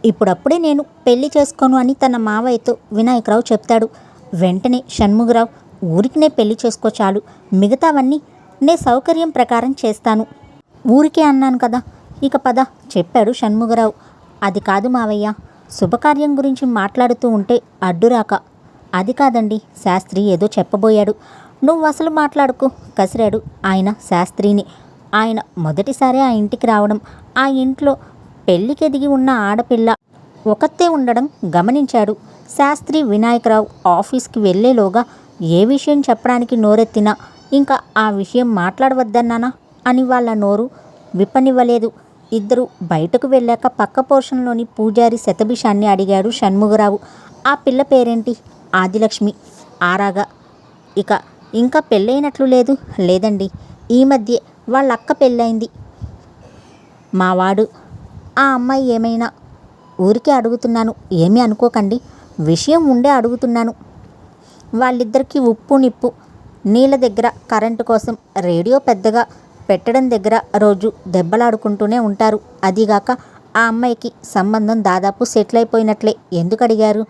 ఇప్పుడప్పుడే నేను పెళ్లి చేసుకోను అని తన మావయ్యతో వినాయకరావు చెప్తాడు. వెంటనే షణ్ముగరావు, ఊరికినే పెళ్లి చేసుకో చాలు, మిగతావన్నీ నే సౌకర్యం ప్రకారం చేస్తాను. ఊరికే అన్నాను కదా, ఇక పద చెప్పాడు షణ్ముగరావు. అది కాదు మావయ్య, శుభకార్యం గురించి మాట్లాడుతూ ఉంటే అడ్డురాక. అది కాదండి, శాస్త్రి ఏదో చెప్పబోయాడు. నువ్వు అసలు మాట్లాడుకో కసిరాడు ఆయన శాస్త్రిని. ఆయన మొదటిసారి ఆ ఇంటికి రావడం, ఆ ఇంట్లో పెళ్లికెదిగి ఉన్న ఆడపిల్ల ఒకతే ఉండడం గమనించాడు. శాస్త్రి వినాయకరావు ఆఫీస్కి వెళ్లేలోగా ఏ విషయం చెప్పడానికి నోరెత్తినా ఇంకా ఆ విషయం మాట్లాడవద్దన్నానా అని వాళ్ళ నోరు విప్పనివ్వలేదు. ఇద్దరు బయటకు వెళ్ళాక పక్క పోర్షన్లోని పూజారి శతభిషాన్ని అడిగాడు షణ్ముగరావు. ఆ పిల్ల పేరేంటి? ఆదిలక్ష్మి. ఆరాగా. ఇంకా పెళ్ళైనట్లు లేదు. లేదండి, ఈ మధ్యే వాళ్ళ అక్క పెళ్ళైంది. మావాడు. ఆ అమ్మాయి ఏమైనా? ఊరికే అడుగుతున్నాను, ఏమీ అనుకోకండి, విషయం ఉండే అడుగుతున్నాను. వాళ్ళిద్దరికీ ఉప్పు నిప్పు నీళ్ళ దగ్గర, కరెంటు కోసం రేడియో పెద్దగా పెట్టడం దగ్గర రోజు దెబ్బలాడుకుంటూనే ఉంటారు. అదిగాక ఆ అమ్మాయికి సంబంధం దాదాపు సెటిల్ అయిపోయినట్లే. ఎందుకు అడిగారు?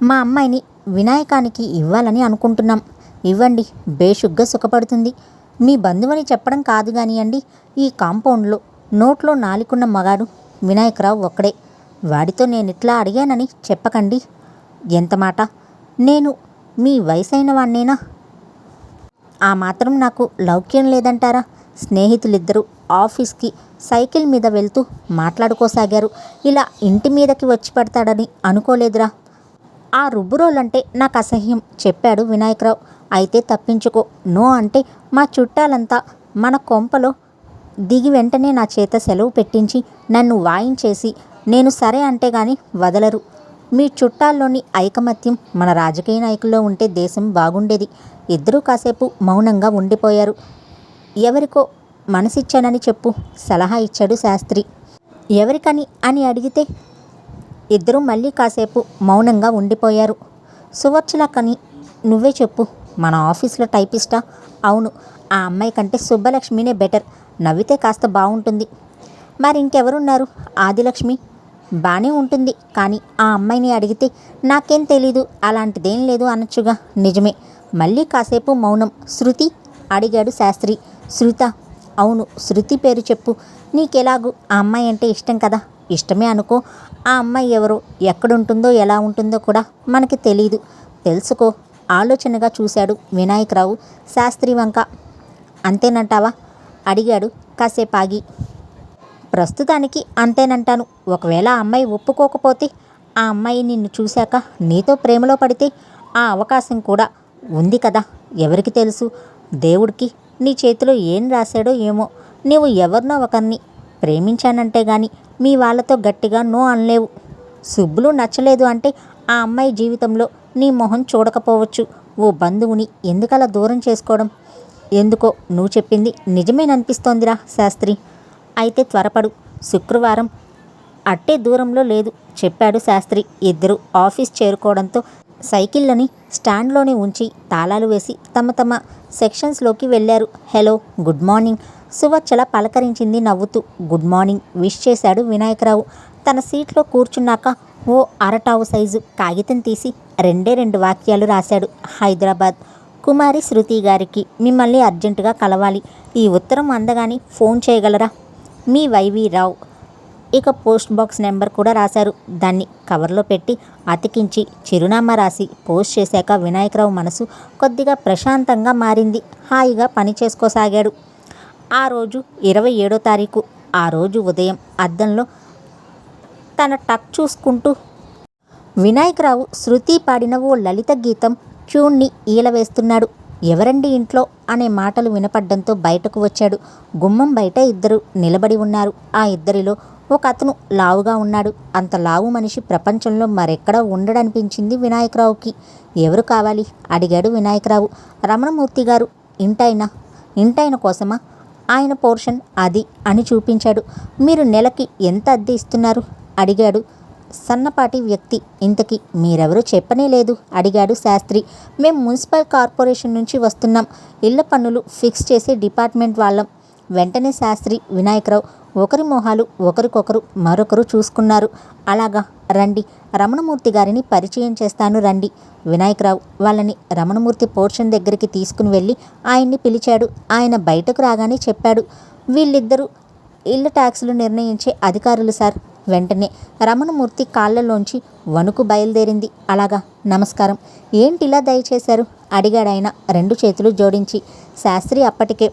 మా అమ్మాయిని వినాయకానికి ఇవ్వాలని అనుకుంటున్నాం. ఇవ్వండి, బేషుగ్గా సుఖపడుతుంది. మీ బంధువని చెప్పడం కాదు కానియండి, ఈ కాంపౌండ్లో నోట్లో నాలికున్న మగాడు వినాయకరావు ఒక్కడే. వాడితో నేనిట్లా అడిగానని చెప్పకండి. ఎంత మాట! నేను మీ వయసైన వాణ్ణేనా? ఆ మాత్రం నాకు లౌక్యం లేదంటారా? స్నేహితులిద్దరూ ఆఫీస్కి సైకిల్ మీద వెళ్తూ మాట్లాడుకోసాగారు. ఇలా ఇంటి మీదకి వచ్చి పడతాడని అనుకోలేదురా. ఆ రుబ్బురోలంటే నాకు అసహ్యం చెప్పాడు వినాయకరావు. అయితే తప్పించుకో. నో అంటే మా చుట్టాలంతా మన కొంపలో దిగి వెంటనే నా చేత సెలవు పెట్టించి నన్ను వాయించేసి నేను సరే అంటే గాని వదలరు. మీ చుట్టాల్లోని ఐకమత్యం మన రాజకీయ నాయకుల్లో ఉంటే దేశం బాగుండేది. ఇద్దరూ కాసేపు మౌనంగా ఉండిపోయారు. ఎవరికో మనసిచ్చానని చెప్పు సలహా ఇచ్చాడు శాస్త్రి. ఎవరికని అని అడిగితే ఇద్దరూ మళ్ళీ కాసేపు మౌనంగా ఉండిపోయారు. సువర్చలకని నువ్వే చెప్పు. మన ఆఫీస్లో టైపిస్టా? అవును, ఆ అమ్మాయి కంటే సుబ్బలక్ష్మినే బెటర్. నవ్వితే కాస్త బాగుంటుంది. మరి ఇంకెవరున్నారు? ఆదిలక్ష్మి బానే ఉంటుంది, కానీ ఆ అమ్మాయిని అడిగితే నాకేం తెలీదు, అలాంటిదేం లేదు అనొచ్చుగా. నిజమే. మళ్ళీ కాసేపు మౌనం. శృతి అడిగాడు శాస్త్రి. శృత? అవును, శృతి పేరు చెప్పు. నీకెలాగూ ఆ అమ్మాయి అంటే ఇష్టం కదా. ఇష్టమే అనుకో. ఆ అమ్మాయి ఎవరో, ఎక్కడుంటుందో, ఎలా ఉంటుందో కూడా మనకి తెలీదు. తెలుసుకో. ఆలోచనగా చూశాడు వినాయకరావు శాస్త్రి వంక. అంతేనంటావా? అడిగాడు కాసేపాగి. ప్రస్తుతానికి అంతేనంటాను. ఒకవేళ ఆ అమ్మాయి ఒప్పుకోకపోతే, ఆ అమ్మాయి నిన్ను చూశాక నీతో ప్రేమలో పడితే ఆ అవకాశం కూడా ఉంది కదా. ఎవరికి తెలుసు? దేవుడికి నీ చేతిలో ఏం రాశాడో ఏమో. నీవు ఎవరినో ఒకరిని ప్రేమించానంటే గాని మీ వాళ్ళతో గట్టిగా నో అనలేవు. సుబ్బులు నచ్చలేదు అంటే ఆ అమ్మాయి జీవితంలో నీ మొహం చూడకపోవచ్చు. ఓ బంధువుని ఎందుకలా దూరం చేసుకోవడం? ఎందుకో నువ్వు చెప్పింది నిజమేననిపిస్తోందిరా శాస్త్రి. అయితే త్వరపడు. శుక్రవారం అట్టే దూరంలో లేదు చెప్పాడు శాస్త్రి. ఇద్దరు ఆఫీస్ చేరుకోవడంతో సైకిళ్ళని స్టాండ్లోనే ఉంచి తాళాలు వేసి తమ తమ సెక్షన్స్లోకి వెళ్ళారు. Hello, good morning. సువచ్చల పలకరించింది నవ్వుతూ. గుడ్ మార్నింగ్ విష్ చేశాడు వినాయకరావు. తన సీట్లో కూర్చున్నాక ఓ అరటావు సైజు కాగితం తీసి రెండు వాక్యాలు రాశాడు. హైదరాబాద్ కుమారి శృతి గారికి మిమ్మల్ని అర్జెంటుగా కలవాలి. ఈ ఉత్తరం అందగాని ఫోన్ చేయగలరా? మీ వైవి రావు. ఇక పోస్ట్ బాక్స్ నెంబర్ కూడా రాశారు. దాన్ని కవర్లో పెట్టి అతికించి చిరునామా రాసి పోస్ట్ చేశాక వినాయకరావు మనసు కొద్దిగా ప్రశాంతంగా మారింది. హాయిగా పని చేసుకోసాగాడు. ఆ రోజు 27వ తారీఖు. ఆ రోజు ఉదయం అద్దంలో తన టక్ చూసుకుంటూ వినాయకరావు శృతి పాడిన ఓ లలిత గీతం ట్యూన్ని ఈలవేస్తున్నాడు. ఎవరండి ఇంట్లో అనే మాటలు వినపడ్డంతో బయటకు వచ్చాడు. గుమ్మం బయట ఇద్దరు నిలబడి ఉన్నారు. ఆ ఇద్దరిలో ఒక అతను లావుగా ఉన్నాడు. అంత లావు మనిషి ప్రపంచంలో మరెక్కడా ఉండడనిపించింది వినాయకరావుకి. ఎవరు కావాలి? అడిగాడు వినాయకరావు. రమణమూర్తి గారు. ఇంటాయన కోసమా? ఆయన పోర్షన్ అది అని చూపించాడు. మీరు నెలకి ఎంత అద్దె ఇస్తున్నారు? అడిగాడు సన్నపాటి వ్యక్తి. ఇంతకీ మీరెవరో చెప్పనే లేదు అడిగాడు శాస్త్రి. మేం మున్సిపల్ కార్పొరేషన్ నుంచి వస్తున్నాం. ఇళ్ల పన్నులు ఫిక్స్ చేసే డిపార్ట్మెంట్ వాళ్ళం. వెంటనే శాస్త్రి వినాయకరావు ఒకరి మొహాలు ఒకరికొకరు మరొకరు చూసుకున్నారు. అలాగా, రండి, రమణమూర్తి గారిని పరిచయం చేస్తాను రండి. వినాయకరావు వాళ్ళని రమణమూర్తి పోర్షన్ దగ్గరికి తీసుకుని వెళ్ళి ఆయన్ని పిలిచాడు. ఆయన బయటకు రాగానే చెప్పాడు, వీళ్ళిద్దరూ ఇళ్ళ ట్యాక్సులు నిర్ణయించే అధికారులు సార్. వెంటనే రమణమూర్తి కాళ్ళలోంచి వణుకు బయలుదేరింది. అలాగా, నమస్కారం. ఏంటిలా దయచేశారు అడిగాడాయన 2 చేతులు జోడించి. శాస్త్రి అప్పటికే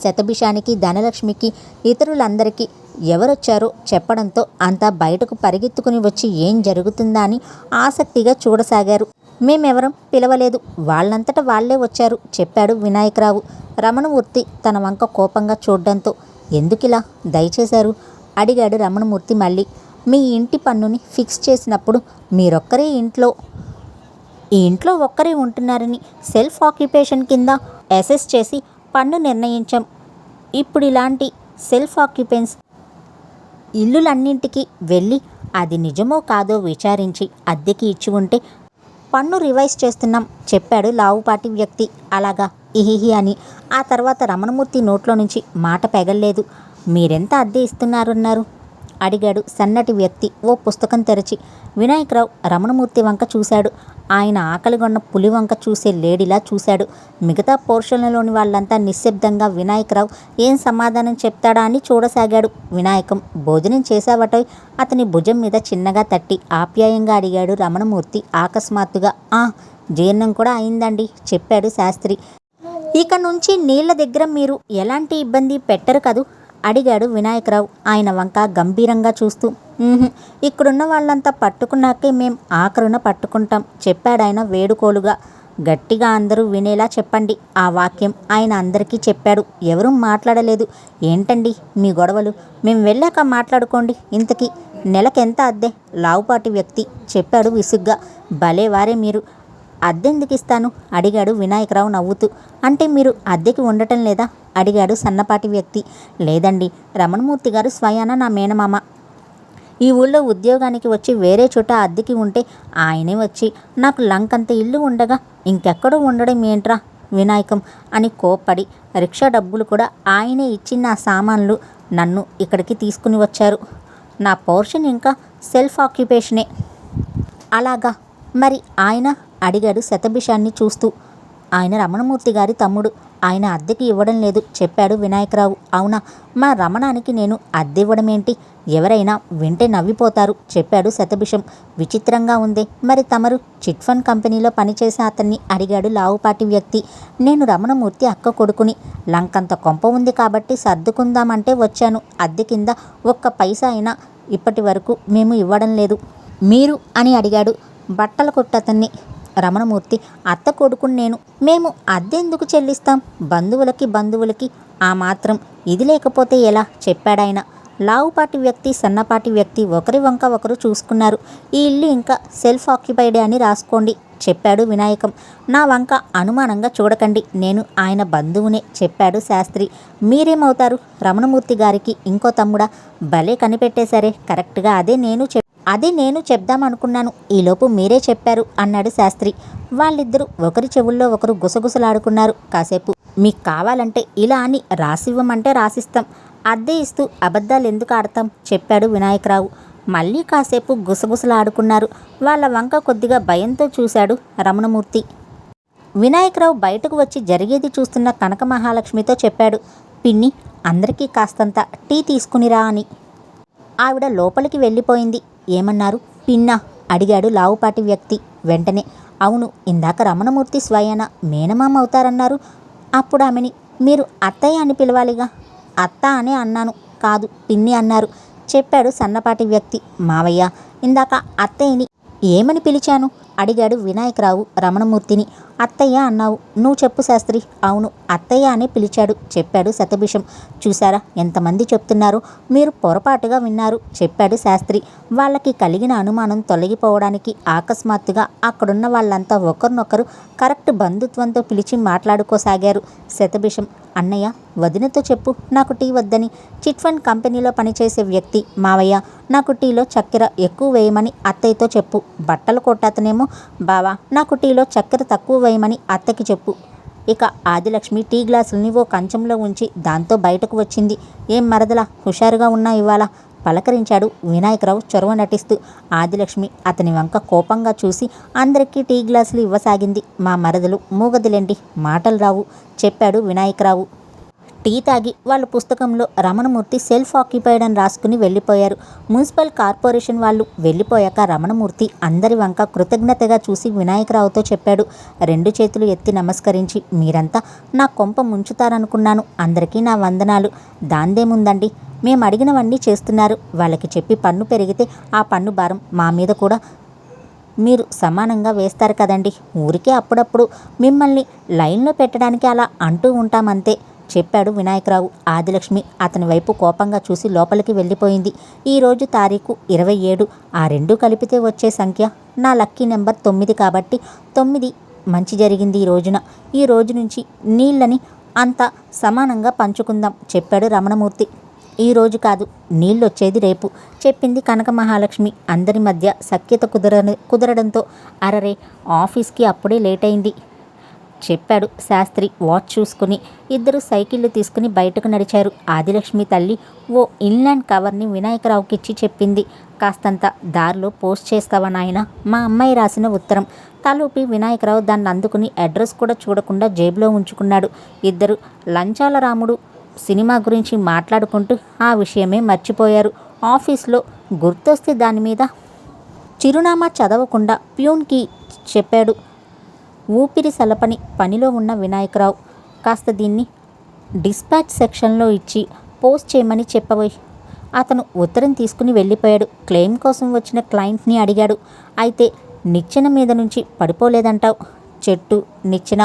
శతభిషానికి, ధనలక్ష్మికి, ఇతరులందరికీ ఎవరొచ్చారో చెప్పడంతో అంతా బయటకు పరిగెత్తుకుని వచ్చి ఏం జరుగుతుందా అని ఆసక్తిగా చూడసాగారు. మేమెవరం పిలవలేదు, వాళ్ళంతట వాళ్లే వచ్చారు చెప్పాడు వినాయకరావు. రమణమూర్తి తన వంక కోపంగా చూడ్డంతో ఎందుకిలా దయచేశారు అడిగాడు రమణమూర్తి మళ్ళీ. మీ ఇంటి పన్నుని ఫిక్స్ చేసినప్పుడు మీరొక్కరే ఈ ఇంట్లో ఒక్కరే ఉంటున్నారని సెల్ఫ్ ఆక్యుపేషన్ కింద అసెస్ చేసి పన్ను నిర్ణయించాం. ఇప్పుడు ఇలాంటి సెల్ఫ్ ఆక్యుపెన్స్ ఇల్లులన్నింటికి వెళ్ళి అది నిజమో కాదో విచారించి అద్దెకి ఇచ్చి ఉంటే పన్ను రివైజ్ చేస్తున్నాం చెప్పాడు లావుపాటి వ్యక్తి. అలాగా, ఇహిహి అని. ఆ తర్వాత రమణమూర్తి నోట్లో నుంచి మాట పెగల్లేదు. మీరెంత అద్దె ఇస్తున్నారన్నారు అడిగాడు సన్నటి వ్యక్తి ఓ పుస్తకం తెరచి. వినాయకరావు రమణమూర్తి వంక చూశాడు. ఆయన ఆకలిగొన్న పులి వంక చూసే లేడిలా చూశాడు. మిగతా పోర్షన్లలోని వాళ్ళంతా నిశ్శబ్దంగా వినాయకరావు ఏం సమాధానం చెప్తాడా అని చూడసాగాడు. వినాయకం, భోజనం చేశావటోయ్ అతని భుజం మీద చిన్నగా తట్టి ఆప్యాయంగా అడిగాడు రమణమూర్తి అకస్మాత్తుగా. జీర్ణం కూడా అయిందండి చెప్పాడు శాస్త్రి. ఇక నుంచి నీళ్ల దగ్గర మీరు ఎలాంటి ఇబ్బంది పెట్టరు కదూ అడిగాడు వినాయకరావు ఆయన వంక గంభీరంగా చూస్తూ. ఇక్కడున్న వాళ్ళంతా పట్టుకున్నాకే మేం ఆఖరున పట్టుకుంటాం చెప్పాడాయన వేడుకోలుగా. గట్టిగా అందరూ వినేలా చెప్పండి ఆ వాక్యం ఆయన అందరికీ చెప్పాడు. ఎవరూ మాట్లాడలేదు. ఏంటండి మీ గొడవలు? మేం వెళ్ళాక మాట్లాడుకోండి. ఇంతకీ నెలకెంత అద్దె లావుపాటి వ్యక్తి చెప్పాడు విసుగ్గా. భలేవారే మీరు. అద్దెందుకు ఇస్తాను అడిగాడు వినాయకరావు నవ్వుతూ. అంటే మీరు అద్దెకి ఉండటం లేదా అడిగాడు సన్నపాటి వ్యక్తి. లేదండి, రమణమూర్తి గారు స్వయాన నా మేనమామ. ఈ ఊళ్ళో ఉద్యోగానికి వచ్చి వేరే చోట అద్దెకి ఉంటే ఆయనే వచ్చి నాకు లంకంత ఇల్లు ఉండగా ఇంకెక్కడో ఉండడం ఏంట్రా వినాయకం అని కోప్పడి రిక్షా డబ్బులు కూడా ఆయనే ఇచ్చి నా సామాన్లు నన్ను ఇక్కడికి తీసుకుని వచ్చారు. నా పోర్షన్ ఇంకా సెల్ఫ్ ఆక్యుపేషనే. అలాగా, మరి ఆయన అడిగాడు శతభిషాన్ని చూస్తూ. ఆయన రమణమూర్తి గారి తమ్ముడు. ఆయన అద్దెకి ఇవ్వడం లేదు చెప్పాడు వినాయకరావు. అవునా, మా రమణానికి నేను అద్దె ఇవ్వడమేంటి? ఎవరైనా వింటే నవ్విపోతారు చెప్పాడు శతభిషం. విచిత్రంగా ఉందే. మరి తమరు చిట్ ఫండ్ కంపెనీలో పనిచేసే అతన్ని అడిగాడు లావుపాటి వ్యక్తి. నేను రమణమూర్తి అక్క కొడుకుని. లంకంత కొంప ఉంది కాబట్టి సర్దుకుందామంటే వచ్చాను. అద్దె కింద ఒక్క పైసా అయినా ఇప్పటి వరకు మేము ఇవ్వడం లేదు. మీరు అని అడిగాడు బట్టల కొట్టతన్ని. రమణమూర్తి, అత్త కొడుకుని నేను. మేము అద్దెందుకు చెల్లిస్తాం? బంధువులకి ఆ మాత్రం ఇది లేకపోతే ఎలా చెప్పాడాయన. లావుపాటి వ్యక్తి, సన్నపాటి వ్యక్తి ఒకరి వంక ఒకరు చూసుకున్నారు. ఈ ఇల్లు ఇంకా సెల్ఫ్ ఆక్యుపైడే అని రాసుకోండి చెప్పాడు వినాయకం. నా వంక అనుమానంగా చూడకండి, నేను ఆయన బంధువునే చెప్పాడు శాస్త్రి. మీరేమవుతారు? రమణమూర్తి గారికి ఇంకో తమ్ముడా? భలే కనిపెట్టేశారే. కరెక్ట్గా అదే నేను చెప్దామనుకున్నాను, ఈలోపు మీరే చెప్పారు అన్నాడు శాస్త్రి. వాళ్ళిద్దరూ ఒకరి చెవుల్లో ఒకరు గుసగుసలాడుకున్నారు కాసేపు. మీకు కావాలంటే ఇలా అని రాసివ్వమంటే రాసిస్తాం, అద్దె ఇస్తూ అబద్ధాలు ఎందుకు ఆడతాం చెప్పాడు వినాయకరావు. మళ్ళీ కాసేపు గుసగుసలాడుకున్నారు. వాళ్ళ వంక కొద్దిగా భయంతో చూశాడు రమణమూర్తి. వినాయకరావు బయటకు వచ్చి జరిగేది చూస్తున్న కనక మహాలక్ష్మితో చెప్పాడు, పిన్ని, అందరికీ కాస్తంత టీ తీసుకునిరా అని. ఆవిడ లోపలికి వెళ్ళిపోయింది. ఏమన్నారు? పిన్నా అడిగాడు లావుపాటి వ్యక్తి వెంటనే. అవును, ఇందాక రమణమూర్తి స్వయాన మేనమామ అవుతారన్నారు. అప్పుడు ఆమెని మీరు అత్తయ్య అని పిలవాలిగా. అత్త అనే అన్నాను, కాదు పిన్ని అన్నారు చెప్పాడు సన్నపాటి వ్యక్తి. మావయ్య, ఇందాక అత్తయ్యని ఏమని పిలిచాను అడిగాడు వినాయకరావు రమణమూర్తిని. అత్తయ్య అన్నావు, నువ్వు చెప్పు శాస్త్రి. అవును, అత్తయ్య అనే పిలిచాడు చెప్పాడు శతభిషం. చూసారా ఎంతమంది చెప్తున్నారో, మీరు పొరపాటుగా విన్నారు చెప్పాడు శాస్త్రి. వాళ్ళకి కలిగిన అనుమానం తొలగిపోవడానికి అకస్మాత్తుగా అక్కడున్న వాళ్ళంతా ఒకరినొకరు కరెక్ట్ బంధుత్వంతో పిలిచి మాట్లాడుకోసాగారు. శతభిషం, అన్నయ్య, వదినతో చెప్పు నాకు టీ వద్దని. చిట్ ఫండ్ కంపెనీలో పనిచేసే వ్యక్తి, మావయ్య, నాకు టీలో చక్కెర ఎక్కువ వేయమని అత్తయ్యతో చెప్పు. బట్టలు కొట్టతనేమో, బావా, నాకు టీలో చక్కెర తక్కువ వేయమని అత్తకి చెప్పు. ఇక ఆదిలక్ష్మి టీ గ్లాసుల్ని ఓ కంచంలో ఉంచి దాంతో బయటకు వచ్చింది. ఏం మరదలా, హుషారుగా ఉన్నా ఇవాళ? పలకరించాడు వినాయకరావు చొరవ నటిస్తూ. ఆదిలక్ష్మి అతని వంక కోపంగా చూసి అందరికీ టీ గ్లాసులు ఇవ్వసాగింది. మా మరదలు మూగదిలేండి, మాటలు రావు చెప్పాడు వినాయకరావు. టీ తాగి వాళ్ళ పుస్తకంలో రమణమూర్తి సెల్ఫ్ ఆక్యుపైడ్ అని రాసుకుని వెళ్ళిపోయారు. మున్సిపల్ కార్పొరేషన్ వాళ్ళు వెళ్ళిపోయాక రమణమూర్తి అందరి వంక కృతజ్ఞతగా చూసి వినాయకరావుతో చెప్పాడు. 2 చేతులు ఎత్తి నమస్కరించి, మీరంతా నా కొంప ముంచుతారనుకున్నాను, అందరికీ నా వందనాలు. దాందేముందండి, మేము అడిగినవన్నీ చేస్తున్నారు. వాళ్ళకి చెప్పి పన్ను పెరిగితే ఆ పన్ను భారం మా మీద కూడా మీరు సమానంగా వేస్తారు కదండి. ఊరికే అప్పుడప్పుడు మిమ్మల్ని లైన్లో పెట్టడానికి అలా అంటూ ఉంటామంతే చెప్పాడు వినాయకరావు. ఆదిలక్ష్మి అతని వైపు కోపంగా చూసి లోపలికి వెళ్ళిపోయింది. ఈరోజు తారీఖు 27. ఆ 2 కలిపితే వచ్చే సంఖ్య నా లక్కీ నెంబర్ 9 కాబట్టి 9 మంచి జరిగింది ఈ రోజున. ఈ రోజు నుంచి నీళ్ళని అంతా సమానంగా పంచుకుందాం చెప్పాడు రమణమూర్తి. ఈ రోజు కాదు, నీళ్ళొచ్చేది రేపు చెప్పింది కనక మహాలక్ష్మి. అందరి మధ్య సఖ్యత కుదరడంతో అరరే, ఆఫీస్కి అప్పుడే లేట్ అయింది చెప్పాడు శాస్త్రి వాచ్ చూసుకుని. ఇద్దరు సైకిళ్ళు తీసుకుని బయటకు నడిచారు. ఆదిలక్ష్మి తల్లి ఓ ఇన్లాండ్ కవర్ని వినాయకరావుకిచ్చి చెప్పింది. కాస్తంత దారిలో పోస్ట్ చేస్తావా నాయనా, మా అమ్మాయి రాసిన ఉత్తరం. తలూపి వినాయకరావు దాన్ని అందుకుని అడ్రస్ కూడా చూడకుండా జేబులో ఉంచుకున్నాడు. ఇద్దరు లంచాల రాముడు సినిమా గురించి మాట్లాడుకుంటూ ఆ విషయమే మర్చిపోయారు. ఆఫీస్లో గుర్తొస్తే దాని మీద చిరునామా చదవకుండా ప్యూన్కి చెప్పాడు. ఊపిరి సలపని పనిలో ఉన్న వినాయకరావు, కాస్త దీన్ని డిస్పాచ్ సెక్షన్లో ఇచ్చి పోస్ట్ చేయమని చెప్పబోయి అతను ఉత్తరం తీసుకుని వెళ్ళిపోయాడు. క్లెయిమ్ కోసం వచ్చిన క్లయింట్ని అడిగాడు. అయితే నిచ్చెన మీద నుంచి పడిపోలేదంటావు? చెట్టు, నిచ్చెన,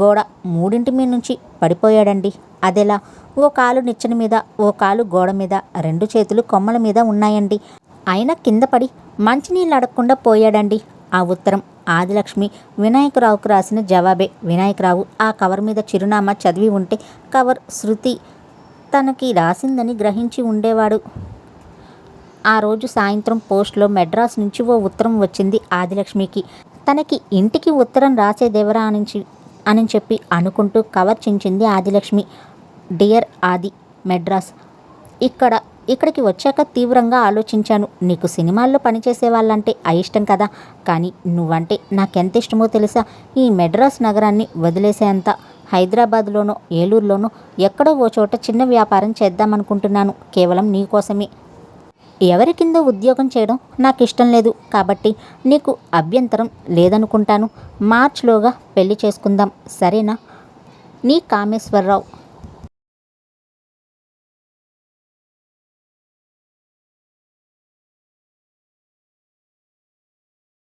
గోడ మూడింటి మీద నుంచి పడిపోయాడండి. అదెలా? ఓ కాలు నిచ్చెన మీద, ఓ కాలు గోడ మీద, 2 చేతులు కొమ్మల మీద ఉన్నాయండి. ఆయన కింద పడి మంచినీళ్ళు అడగకుండా పోయాడండి. ఆ ఉత్తరం ఆదిలక్ష్మి వినాయకరావుకు రాసిన జవాబే. వినాయకరావు ఆ కవర్ మీద చిరునామా చదివి ఉంటే కవర్ శృతి తనకి రాసిందని గ్రహించి ఉండేవాడు. ఆ రోజు సాయంత్రం పోస్ట్లో మెడ్రాస్ నుంచి ఓ ఉత్తరం వచ్చింది ఆదిలక్ష్మికి. తనకి ఇంటికి ఉత్తరం రాసేదెవరా అని చెప్పి అనుకుంటూ కవర్ చించింది ఆదిలక్ష్మి. డియర్ ఆది, మెడ్రాస్. ఇక్కడికి వచ్చాక తీవ్రంగా ఆలోచించాను. నీకు సినిమాల్లో పనిచేసే వాళ్ళంటే అయిష్టం కదా, కానీ నువ్వంటే నాకెంత ఇష్టమో తెలుసా? ఈ మెడ్రాస్ నగరాన్ని వదిలేసేంత హైదరాబాద్లోనో ఏలూరులోనో ఎక్కడో ఓ చోట చిన్న వ్యాపారం చేద్దామనుకుంటున్నాను, కేవలం నీకోసమే. ఎవరి కింద ఉద్యోగం చేయడం నాకు ఇష్టం లేదు కాబట్టి నీకు అభ్యంతరం లేదనుకుంటాను. మార్చిలోగా పెళ్లి చేసుకుందాం, సరేనా? నీ కామేశ్వరరావు.